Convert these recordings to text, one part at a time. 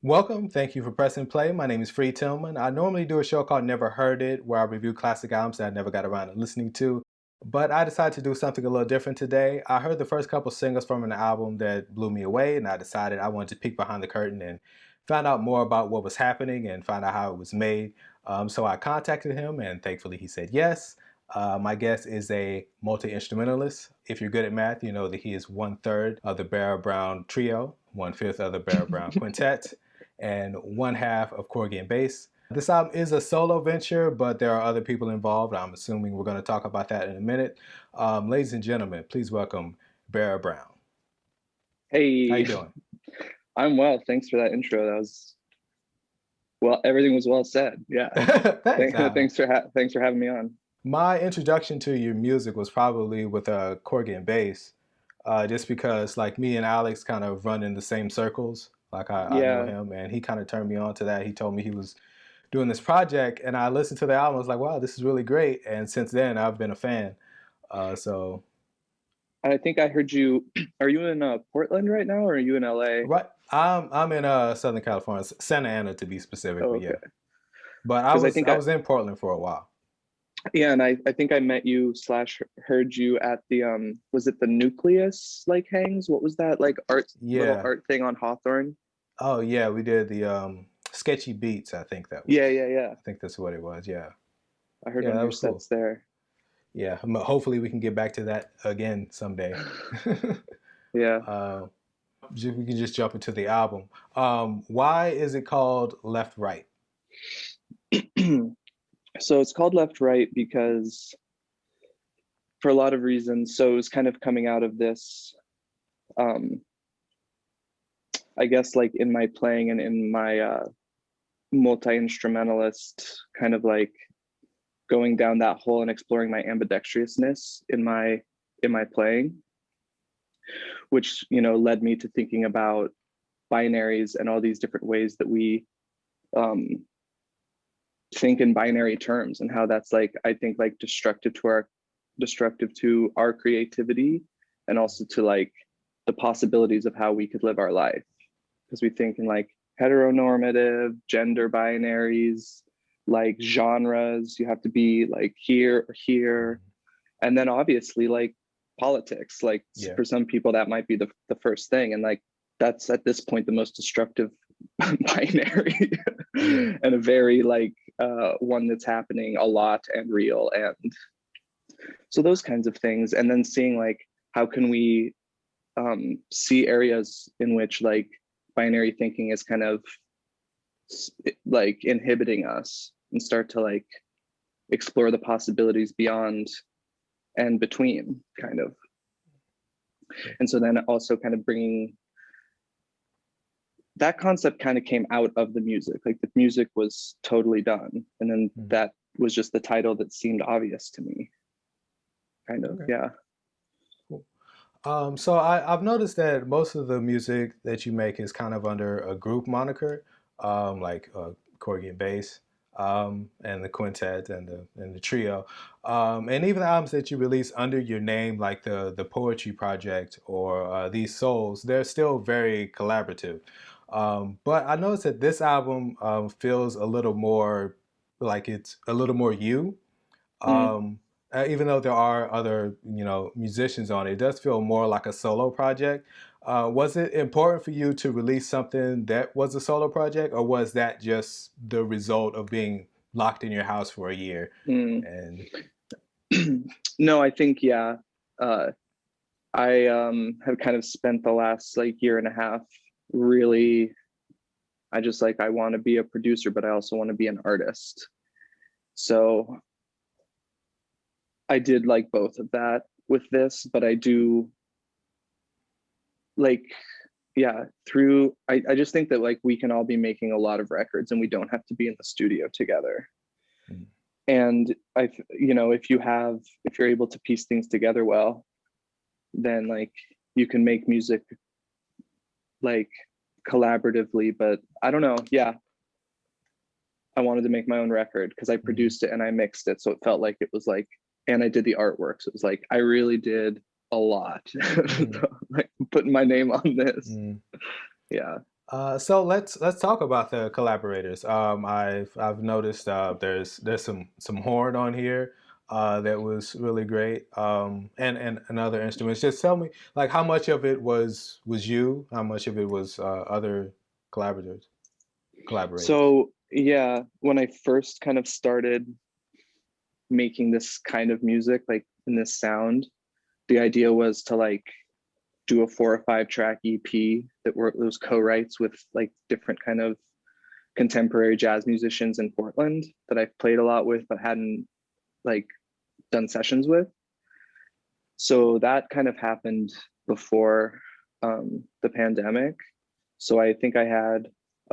Welcome. Thank you for pressing play. My name is Tillman. I normally do a show called Never Heard It, where I review classic albums that I never got around to listening to. But I decided to do something a little different today. I heard the first couple singles from an album that blew me away, and I decided I wanted to peek behind the curtain and find out more about what was happening and find out how it was made. So I contacted him, and thankfully he said yes. My guest is a multi-instrumentalist. If you're good at math, you know that he is 1/3 of the Barra Brown trio, 1/5 of the Barra Brown quintet, and 1/2 of Corgi and Bass. This album is a solo venture, but there are other people involved. I'm assuming we're going to talk about that in a minute. Ladies and gentlemen, please welcome Barra Brown. How Hey, you doing? I'm well. Thanks for that intro. That was well. Everything was well said. Yeah. Thanks. Thanks for having me on. My introduction to your music was probably with Corgi and Bass, just because like me and Alex kind of run in the same circles. Like I know Yeah, him, and he kind of turned me on to that. He told me he was doing this project, and I listened to the album. I was like, wow, this is really great. And since then, I've been a fan. So I think I heard you. Are you in Portland right now, or are you in LA? right, I'm in Southern California, Santa Ana to be specific, Oh, but yeah. okay. But Because I think I I was in Portland for a while. yeah, and I think I met you slash heard you at the was it the Nucleus like hangs? What was that like art little Yeah. art thing on Hawthorne? Oh yeah, we did the Sketchy Beats. I think that Yeah, was. yeah, yeah. I think that's what it was. Yeah. I heard Yeah, one of that your was cool. sets there. Yeah. Hopefully we can get back to that again someday. Yeah. uh, we can just jump into the album. Why is it called Left Right? So it's called Left Right because for a lot of reasons. So it was kind of coming out of this, um, I guess, like in my playing and in my multi-instrumentalist kind of like going down that hole and exploring my ambidextrousness in my playing, which led me to thinking about binaries and all these different ways that we um, think in binary terms and how that's like I think like destructive to our creativity and also to like the possibilities of how we could live our life because we think in like heteronormative gender binaries, like genres, you have to be like here or here, and then obviously like politics, like Yeah. for some people that might be the first thing, and like that's at this point the most destructive binary Yeah. and a very like one that's happening a lot and real, and so those kinds of things, and then seeing like how can we see areas in which like binary thinking is kind of like inhibiting us and start to like explore the possibilities beyond and between kind of. And so then also kind of bringing that concept kind of came out of the music, like the music was totally done and then that was just the title that seemed obvious to me kind of. Okay. Yeah. Cool. So I've noticed that most of the music that you make is kind of under a group moniker, like Corgi and Bass, and the quintet and the trio, and even the albums that you release under your name, like the Poetry Project or These Souls, they're still very collaborative. But I noticed that this album feels a little more like it's a little more you. Um, Even though there are other, musicians on it, it does feel more like a solo project. Was it important for you to release something that was a solo project, or was that just the result of being locked in your house for a year? And No, I think, yeah. I have kind of spent the last like year and a half really, I just like, I want to be a producer, but I also want to be an artist. So I did like both of that with this, but I do like, yeah, I just think that like we can all be making a lot of records and we don't have to be in the studio together. And if you're able to piece things together well, then like you can make music like collaboratively. But I don't know, yeah, I wanted to make my own record because I produced it and I mixed it, so it felt like it was like, and I did the artwork, so it was like I really did a lot. Like putting my name on this. Yeah. So let's talk about the collaborators. I've noticed there's some horn on here that was really great, and other instruments. Just tell me like how much of it was you, how much of it was other collaborators collaborators. So yeah, when I first kind of started making this kind of music, like in this sound, the idea was to like do a 4 or 5 track EP that were those co-writes with like different kind of contemporary jazz musicians in Portland that I've played a lot with but hadn't like done sessions with. So that kind of happened before the pandemic. So I think I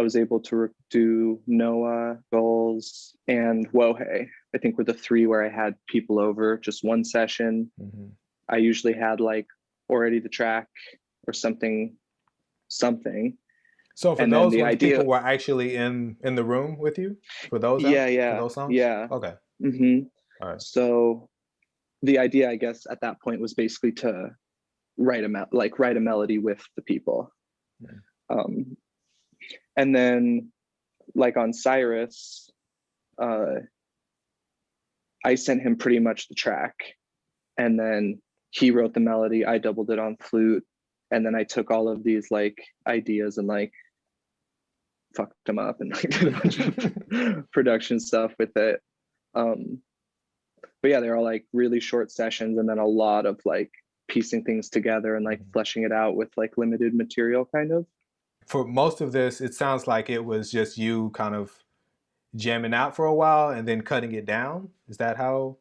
was able to do Noah, Goals, and Wohe. I think were the three where I had people over, just one session. Hmm. I usually had like already the track or something. So for And then those the ones, idea, people were actually in the room with you for those yeah, for yeah, those songs. yeah. Okay, hmm all right. So the idea, I guess, at that point was basically to write a melody with the people. Um, and then like on Cyrus, uh, I sent him pretty much the track, and then he wrote the melody. I doubled it on flute, and then I took all of these like ideas and like fucked them up and like did a bunch of production stuff with it. Um, but yeah, they're all like really short sessions, and then a lot of like piecing things together and like fleshing it out with like limited material, kind of. For most of this, it sounds like it was just you kind of jamming out for a while and then cutting it down. Is that how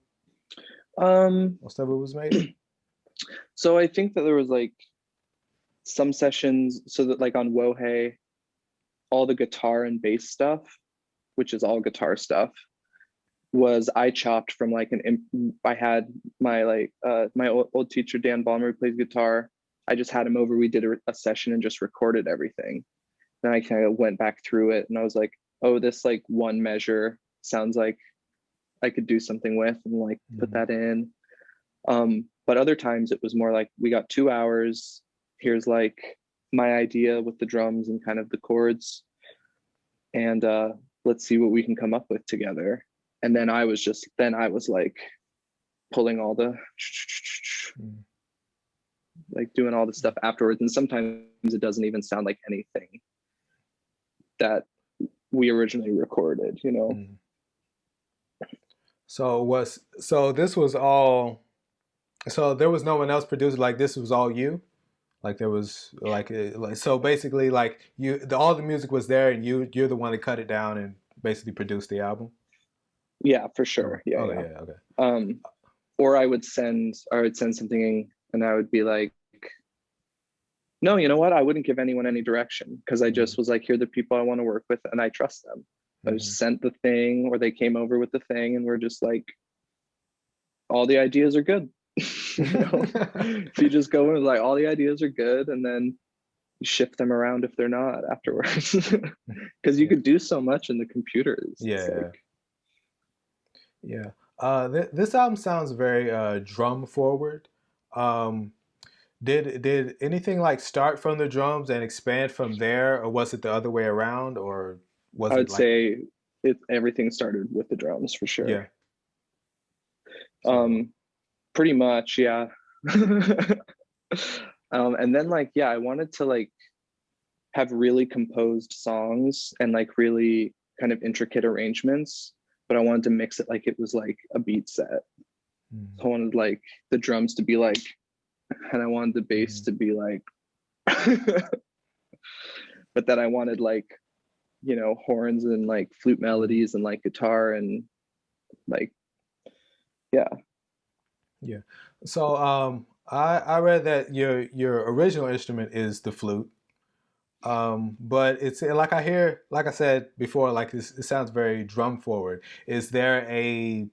Um, most of it was made? so I think that there was like some sessions, so that like on Wohe, all the guitar and bass stuff, which is all guitar stuff, was I chopped from like I had my like my old teacher Dan Balmer who plays guitar. I just had him over. We did a session and just recorded everything. Then I kind of went back through it and I was like, oh, this like one measure sounds like I could do something with and like put that in. But other times it was more like we got 2 hours. Here's like my idea with the drums and kind of the chords, and let's see what we can come up with together. And then I was like pulling all the like doing all the stuff afterwards, and sometimes it doesn't even sound like anything that we originally recorded, you know. So this was all. So there was no one else produced. Like this was all you. Like there was like so basically like all the music was there and you're the one that cut it down and basically produced the album. Yeah, for Oh, sure. Yeah, oh yeah. yeah, okay. um or I would send something and I would be like, no, you know what, I wouldn't give anyone any direction because I Mm-hmm. just was like, here are the people I want to work with and I trust them. I Mm-hmm. just sent the thing or they came over with the thing and we're just like, all the ideas are good. You know, if you just go in with like all the ideas are good and then you shift them around if they're not afterwards. Because you Yeah, could do so much in the computers. It's like, yeah, yeah. This album sounds very drum forward. Um, did anything like start from the drums and expand from there, or was it the other way around, or I was it would like say everything started with the drums for sure. yeah? So. um Pretty much, yeah. And then like, yeah, I wanted to like have really composed songs and like really kind of intricate arrangements, but I wanted to mix it like it was like a beat set. Mm-hmm. So I wanted like the drums to be like, and I wanted the bass Mm-hmm. to be like, but then I wanted like, you know, horns and like flute Mm-hmm. melodies and like guitar and like, yeah. Yeah. So I read that your original instrument is the flute. But it's like I hear, like I said before, like it sounds very drum forward. Is there a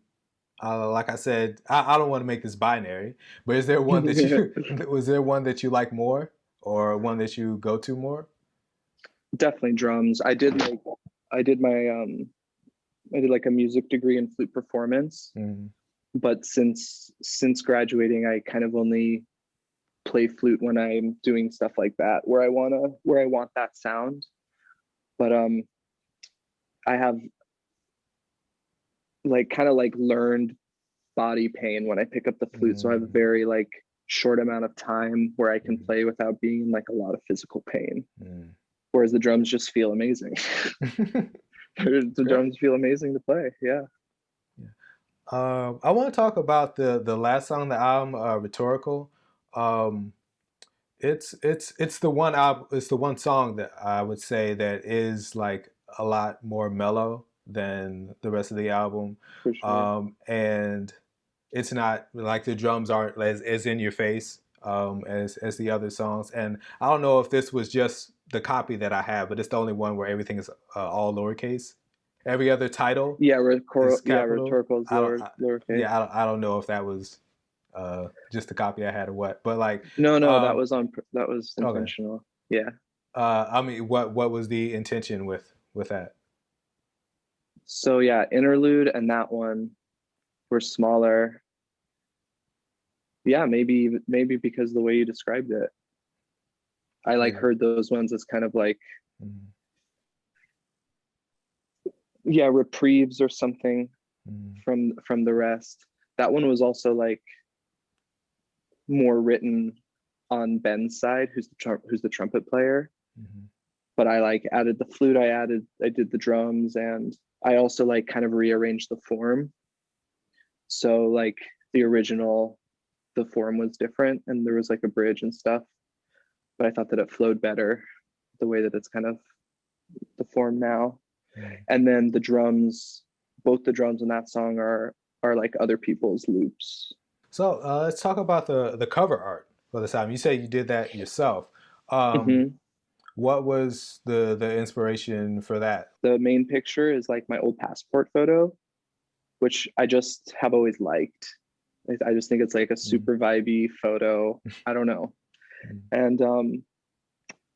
like I said, I don't want to make this binary, but is there one that you was there one that you like more or one that you go to more? Definitely drums. I did my I did like a music degree in flute performance, Mm-hmm. but since graduating I kind of only play flute when I'm doing stuff like that, where I want that sound. But I have like kind of like learned body pain when I pick up the flute. So I have a very like short amount of time where I can play without being in like a lot of physical pain. Whereas the drums just feel amazing. The drums feel amazing to play. Yeah. I want to talk about the last song on the album, Rhetorical. It's the one album, it's the one song that I would say that is like a lot more mellow than the rest of the album. For sure. And it's not like the drums aren't as in your face as the other songs. And I don't know if this was just the copy that I have, but it's the only one where everything is all lowercase. Every other title Yeah, is capital. rhetorical is I don't, lowercase. yeah, I don't know if that was just the copy I had or what, but like, No, um, that was okay. intentional. Yeah. I mean, what was the intention with that? So yeah, interlude and that one were smaller. Yeah, maybe because the way you described it. I like Yeah. heard those ones as kind of like, Mm, yeah, reprieves or something mm, from the rest. That one was also like more written on Ben's side, who's the trumpet player. mm-hmm. But I like added the flute, I did the drums, and I also like kind of rearranged the form. So like the original, the form was different and there was like a bridge and stuff. But I thought that it flowed better the way that it's kind of the form now. Mm. And then the drums, both the drums in that song are like other people's loops. So let's talk about the cover art for this album. You say you did that yourself. Um, Mm-hmm. what was the inspiration for that? The main picture is like my old passport photo, which I just have always liked. I just think it's like a Mm, super vibey photo. I don't know. mm, And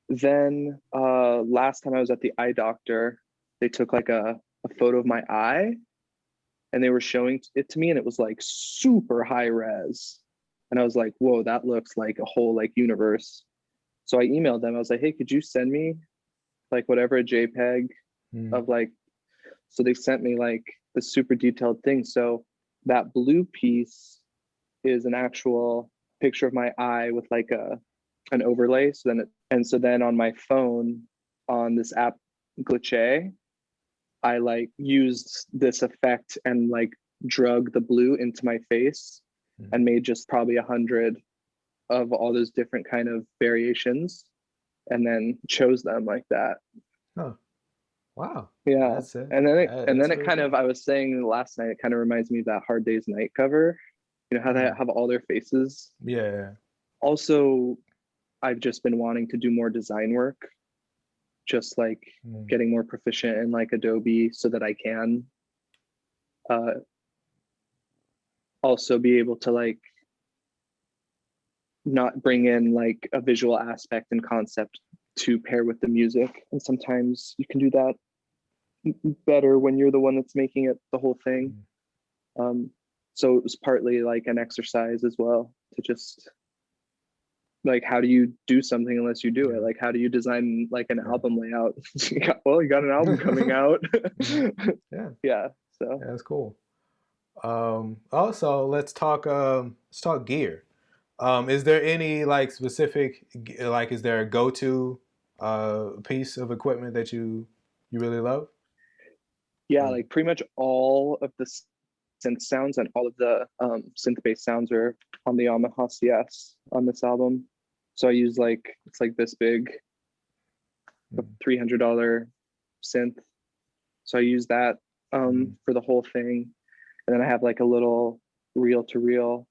then last time I was at the eye doctor, they took like a photo of my eye and they were showing it to me and it was like super high res. And I was like, whoa, that looks like a whole like universe. So I emailed them. I was like, hey, could you send me like whatever a JPEG mm, of like, so they sent me like the super detailed thing. So that blue piece is an actual picture of my eye with like an overlay. So then on my phone on this app Glitch, I like used this effect and like drug the blue into my face mm. and made just probably 100 of all those different kind of variations and then chose them like that. Oh, wow. Yeah. That's it. And That's then it really kind of, cool. I was saying last night, it kind of reminds me of that Hard Day's Night cover. You know how they Mm. have all their faces. Yeah. Also, I've just been wanting to do more design work, just like Mm. getting more proficient in like Adobe so that I can uh, also be able to like not bring in like a visual aspect and concept to pair with the music. And sometimes you can do that better when you're the one that's making it the whole thing. Mm. So it was partly like an exercise as well to just like how do you do something unless you do it? Yeah. Like how do you design like an Yeah. album layout? You got an album coming out. Mm. Yeah. Yeah. So Yeah, that's cool. Also, let's talk gear. Is there any like specific like is there a go-to piece of equipment that you really love? yeah, Or like pretty much all of the synth sounds and all of the synth based sounds are on the Yamaha CS on this album. So I use like it's like this big mm, $300 synth. So I use that mm, for the whole thing, and then I have like a little reel to reel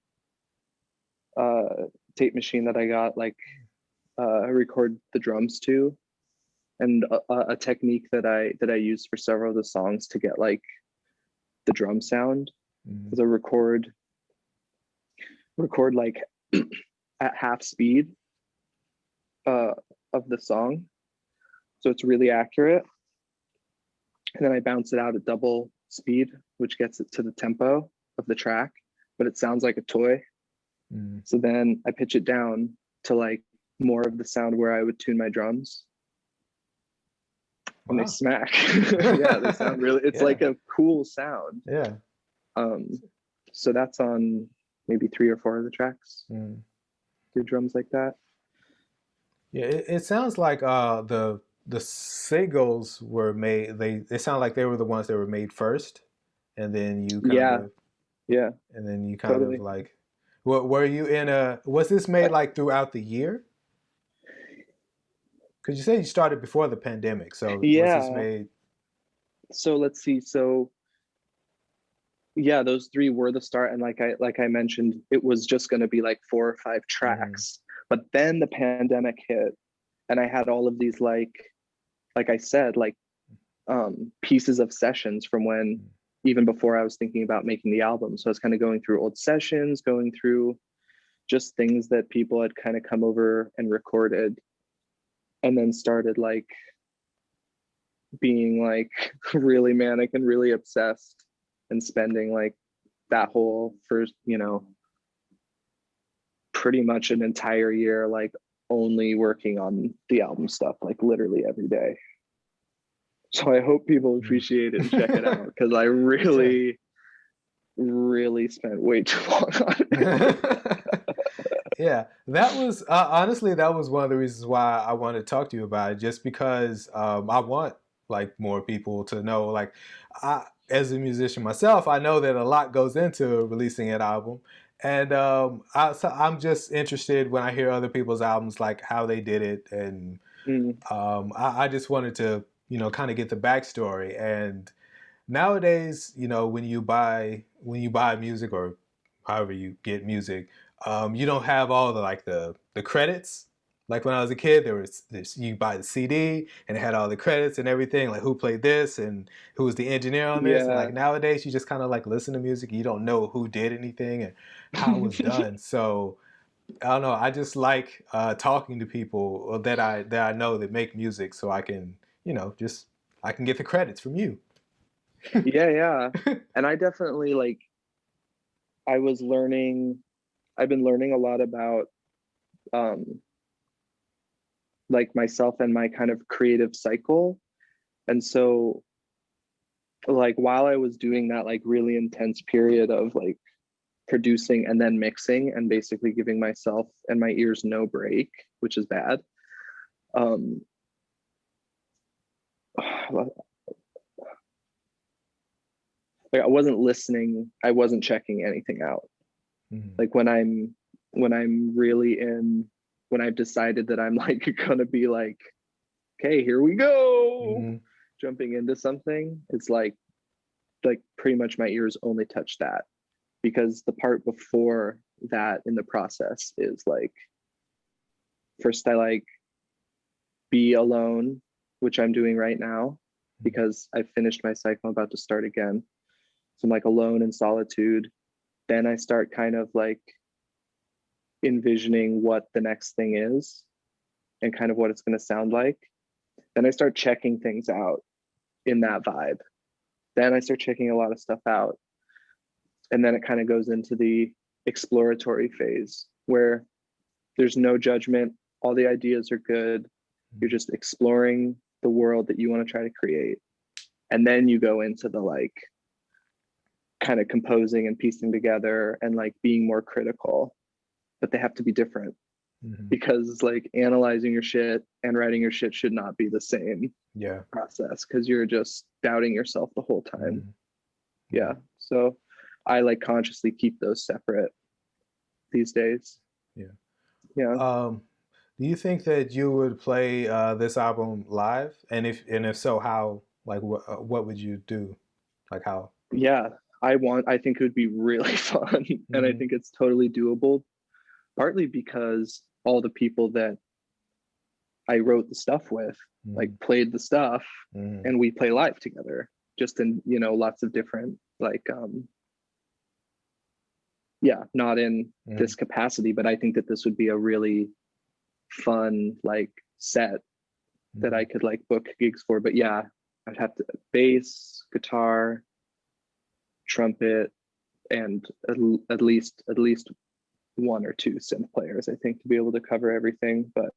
tape machine that I got like I record the drums to, and a technique that I use for several of the songs to get like the drum sound mm, is a record like at half speed uh, of the song, so it's really accurate, and then I bounce it out at double speed, which gets it to the tempo of the track, but it sounds like a toy. mm, So then I pitch it down to like more of the sound where I would tune my drums. And they Wow. smack. Yeah, they sound really, it's Yeah. like a cool sound. Yeah. So that's on maybe 3 or 4 of the tracks. Mm. Do drums like that. Yeah, it sounds like the singles were made. They sound like they were the ones that were made first, and then you kind Yeah, of yeah, and then you kind of totally. like, what were you in a? Was this made like throughout the year? Because you said you started before the pandemic, so was this Yeah. made? So let's see. So yeah, those 3 were the start, and like I mentioned, it was just going to be like 4 or 5 Mm, tracks. But then the pandemic hit, and I had all of these like I said, like pieces of sessions from when, even before I was thinking about making the album. So I was kind of going through old sessions, going through just things that people had kind of come over and recorded, and then started like being like really manic and really obsessed, and spending like that whole first, pretty much an entire year, like only working on the album stuff, like literally every day. So I hope people mm. appreciate it and check it out, because I Yeah. really, really spent way too long on it. Yeah, that was honestly that was one of the reasons why I wanted to talk to you about it, just because I want like more people to know. Like, as a musician myself, I know that a lot goes into releasing an album, and so I'm just interested when I hear other people's albums, like how they did it, and Mm, I just wanted to kind of get the backstory. And nowadays, when you buy music or however you get music, you don't have all the like the credits. Like when I was a kid, there was this, you buy the CD and it had all the credits and everything, like who played this and who was the engineer on this. And like yeah. nowadays, you just kind of like listen to music. You don't know who did anything and how it was done. So I don't know. I just like talking to people that I know that make music, so I can just I can get the credits from you. Yeah, yeah. And I definitely like, I was learning, I've been learning a lot about um like myself and my kind of creative cycle. And so like while I was doing that like really intense period of like producing and then mixing and basically giving myself and my ears no break, which is bad. Um like I wasn't listening, I wasn't checking anything out. Mhm. Like when I'm really in, when I've decided that I'm like gonna be like, okay, here we go, Mhm. jumping into something, it's like pretty much my ears only touch that, because the part before that in the process is like, first I like be alone, which I'm doing right now because I finished my cycle, I'm about to start again. So I'm like alone in solitude. Then I start kind of like envisioning what the next thing is and kind of what it's going to sound like. Then I start checking things out in that vibe. Then I start checking a lot of stuff out. And then it kind of goes into the exploratory phase where there's no judgment. All the ideas are good. You're just exploring the world that you want to try to create. And then you go into the like kind of composing and piecing together and like being more critical, but they have to be different, Mhm. because like analyzing your shit and writing your shit should not be the same Yeah. process, because you're just doubting yourself the whole time. Mhm. Yeah. Yeah. So I like consciously keep those separate these days. Yeah. Yeah. Um, do you think that you would play this album live? And if so, how? Like, what would you do? Like how? Yeah. I think it would be really fun. And I Hmm. think it's totally doable, partly because all the people that I wrote the stuff with, like Hmm. played the stuff, Hmm. and we play live together, just in, lots of different like yeah, not in Hmm. this capacity, but I think that this would be a really fun like set that I Hmm. could like book gigs for. But yeah, I'd have to bass, guitar, trumpet, and at least one or two synth players, I think, to be able to cover everything. But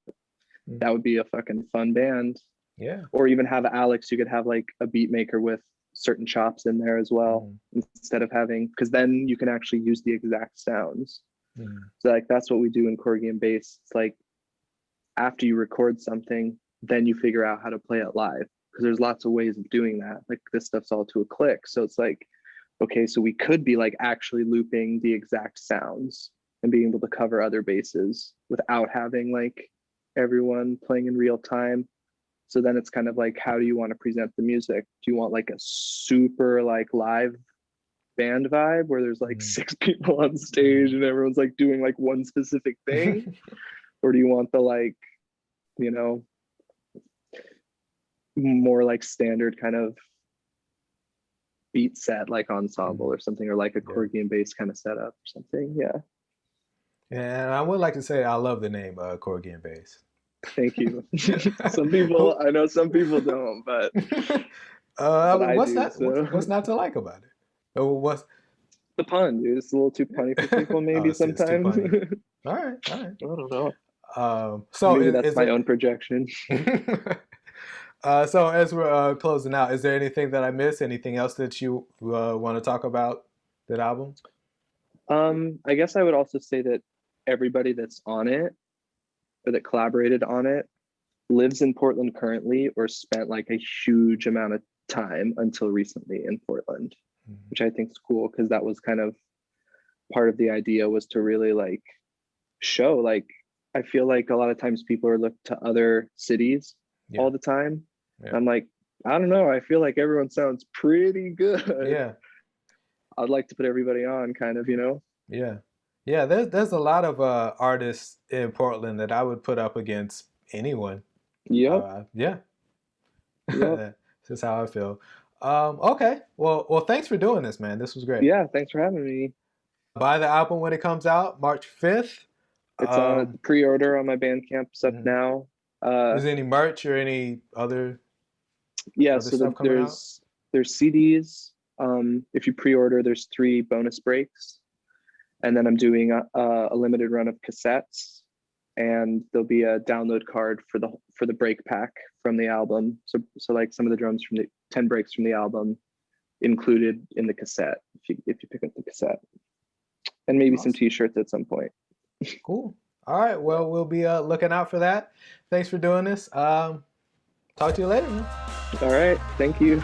that would be a fucking fun band. Yeah. Or even have Alex, you could have like a beat maker with certain chops in there as well, instead of having, because then you can actually use the exact sounds. So like that's what we do in Corgi and bass. It's like after you record something, then you figure out how to play it live, because there's lots of ways of doing that. Like this stuff's all to a click. So it's like, okay, so we could be like actually looping the exact sounds and being able to cover other bases without having like everyone playing in real time. So then it's kind of like, how do you want to present the music? Do you want like a super like live band vibe where there's like 6 people on stage and everyone's like doing like one specific thing? Or do you want the like, you know, more like standard kind of beat set, like ensemble or something, or like a Corgi and bass kind of setup or something? Yeah. And I would like to say I love the name Corgi and bass. Thank you. Some people, I know some people don't, but what's not to like about it? What's the pun, dude? It's a little too punny for people, maybe sometimes. All right. I don't know. So maybe that's my own projection. So as we're closing out, is there anything that I missed? Anything else that you want to talk about that album? I guess I would also say that everybody that's on it or that collaborated on it lives in Portland currently or spent like a huge amount of time until recently in Portland, which I think is cool, because that was kind of part of the idea, was to really like show, like, I feel like a lot of times people are looked to other cities all the time. I'm like, I don't know, I feel like everyone sounds pretty good. I'd like to put everybody on, kind of, you know. There's a lot of artists in Portland that I would put up against anyone. This is how I feel. Okay, well thanks for doing this, man. This was great. Thanks for having me. Buy the album when it comes out, March 5th. It's on pre-order on my Bandcamp stuff now. Is there any merch or any other so there's CDs. If you pre-order, there's 3 bonus breaks, and then I'm doing a limited run of cassettes, and there'll be a download card for the break pack from the album. So like some of the drums from the 10 breaks from the album included in the cassette if you pick up the cassette, and maybe some t-shirts at some point. Cool. All right. Well, we'll be looking out for that. Thanks for doing this. Talk to you later, man. All right. Thank you.